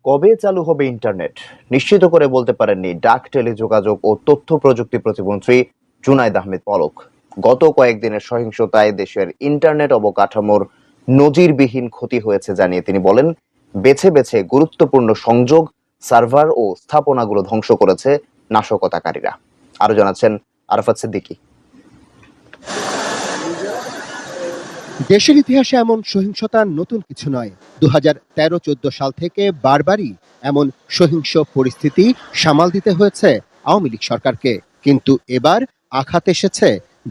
কবে চালু হবে ইন্টারনেট নিশ্চিত করে বলতে পারেননি ডাক, টেলিযোগাযোগ ও তথ্য প্রযুক্তি প্রতিমন্ত্রী জুনায়েদ আহমেদ পলক। গত কয়েকদিনের সহিংসতায় দেশের ইন্টারনেট অবকাঠামোর নজিরবিহীন ক্ষতি হয়েছে জানিয়ে তিনি বলেন, বেছে বেছে গুরুত্বপূর্ণ সংযোগ, সার্ভার ও স্থাপনাগুলো ধ্বংস করেছে নাশকতাকারীরা। আরো জানাচ্ছেন আরাফাত সিদ্দিকী। দেশের ইতিহাসে এমন সহিংসতা নতুন কিছু নয়। 2013-14 সাল থেকে বারবারই এমন সহিংস পরিস্থিতি সামাল দিতে হয়েছে আওয়ামী লীগ সরকারকে, কিন্তু এবার আঘাত এসেছে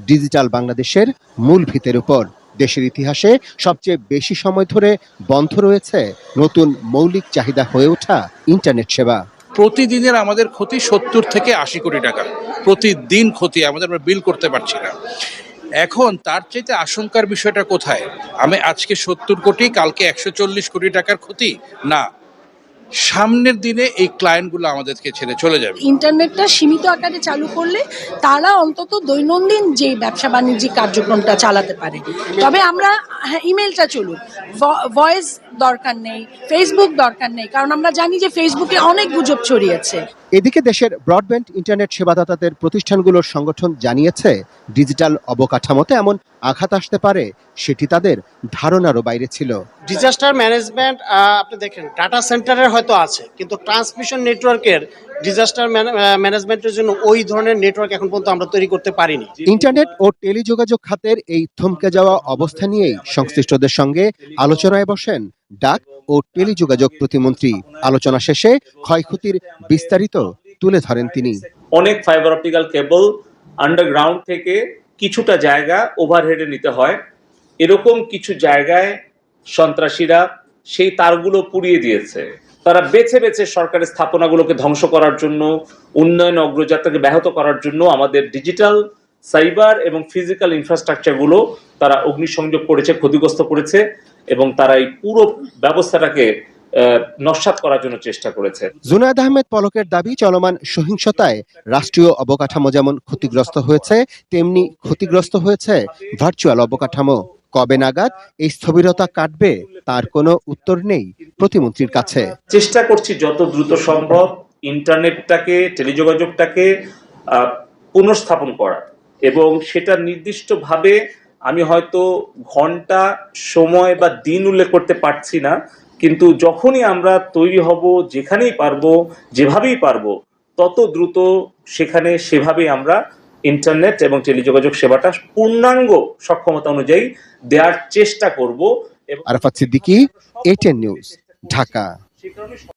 ডিজিটাল বাংলাদেশের মূল ভিতের উপর। দেশের ইতিহাসে সবচেয়ে বেশি সময় ধরে বন্ধ রয়েছে নতুন মৌলিক চাহিদা হয়ে ওঠা ইন্টারনেট সেবা। প্রতিদিনের আমাদের ক্ষতি 70 থেকে 80 কোটি টাকা, প্রতিদিন ক্ষতি আমরা বিল করতে পারছি না। এখন তার চাইতে আশঙ্কার বিষয়টা কোথায়? আমি আজকে 70 কোটি, কালকে 140 কোটি টাকার ক্ষতি না, সামনের দিনে এই ক্লায়েন্টগুলো আমাদেরকে ছেড়ে চলে যাবে। ইন্টারনেটটা সীমিত আকারে চালু করলে তারা অন্তত দৈনন্দিন যে ব্যবসা বাণিজ্যিক কার্যক্রমটা চালাতে পারে। তবে আমরা ইমেলটা চলুক, ভয়েস দরকার নেই, ফেসবুক দরকার নেই, কারণ আমরা জানি যে ফেসবুকে অনেক গুজব ছড়িয়েছে। এদিকে দেশের ব্রডব্যান্ড ইন্টারনেট সেবাদাতাদের প্রতিষ্ঠানগুলোর সংগঠন জানিয়েছে, ডিজিটাল অবকাঠামোতে এমন আঘাত আসতে পারে সেটি তাদের ধারণারও বাইরে ছিল। ডিজাস্টার ম্যানেজমেন্ট আপনি দেখেন ডাটা সেন্টারের হয়তো আছে, কিন্তু ট্রান্সমিশন নেটওয়ার্কের ডিজাস্টার ম্যানেজমেন্টের জন্য ওই ধরনের নেটওয়ার্ক এখন পর্যন্ত আমরা তৈরি করতে পারিনি। ইন্টারনেট ও টেলিযোগাযোগ খাতের এই থমকে যাওয়া অবস্থা নিয়েই সংশ্লিষ্টদের সঙ্গে আলোচনায় বসেন ডাক ও টেলিযোগাযোগ প্রতিমন্ত্রী। আলোচনা শেষে ক্ষয়ক্ষতির বিস্তারিত তুলে ধরেন তিনি। অনেক ফাইবার অপটিক্যাল কেবল আন্ডারগ্রাউন্ড থেকে কিছুটা জায়গা ওভারহেডে নিতে হয়। এরকম কিছু জায়গায় সন্ত্রাসীরা সেই তারগুলো পুড়িয়ে দিয়েছে। তারা বেছে বেছে সরকারের স্থাপনাগুলোকে ধ্বংস করার জন্য, উন্নয়ন অগ্রযাত্রাকে ব্যাহত করার জন্য আমাদের ডিজিটাল, সাইবার এবং ফিজিক্যাল ইনফ্রাস্ট্রাকচারগুলো তারা অগ্নিসংযোগ করেছে, ক্ষতিগ্রস্ত করেছে এবং তারা এই পুরো ব্যবস্থাটাকে নস্যাৎ করার জন্য চেষ্টা করেছে। জুনায়েদ আহমেদ পলকের দাবি, চলমান সহিংসতায় রাষ্ট্রীয় অবকাঠামো যেমন ক্ষতিগ্রস্ত হয়েছে, তেমনি ক্ষতিগ্রস্ত হয়েছে ভার্চুয়াল অবকাঠামো। কবে নাগাদ এই স্থবিরতা কাটবে তার কোনো উত্তর নেই প্রতিমন্ত্রীর কাছে। চেষ্টা করছি যত দ্রুত সম্ভব ইন্টারনেটটাকে, টেলিযোগাযোগটাকে পুনঃস্থাপন করা, এবং সেটা নির্দিষ্টভাবে আমি হয়তো ঘন্টা, সময় বা দিন উল্লেখ করতে পারছি না, কিন্তু যখনই আমরা তৈরি হব, যেখানেই পারবো, যেভাবেই পারবো, তত দ্রুত সেখানে সেভাবেই আমরা ইন্টারনেট এবং টেলিযোগাযোগ সেবাটা পূর্ণাঙ্গ সক্ষমতা অনুযায়ী দেওয়ার চেষ্টা করব। Arafat Siddiqui, ATN news, Dhaka.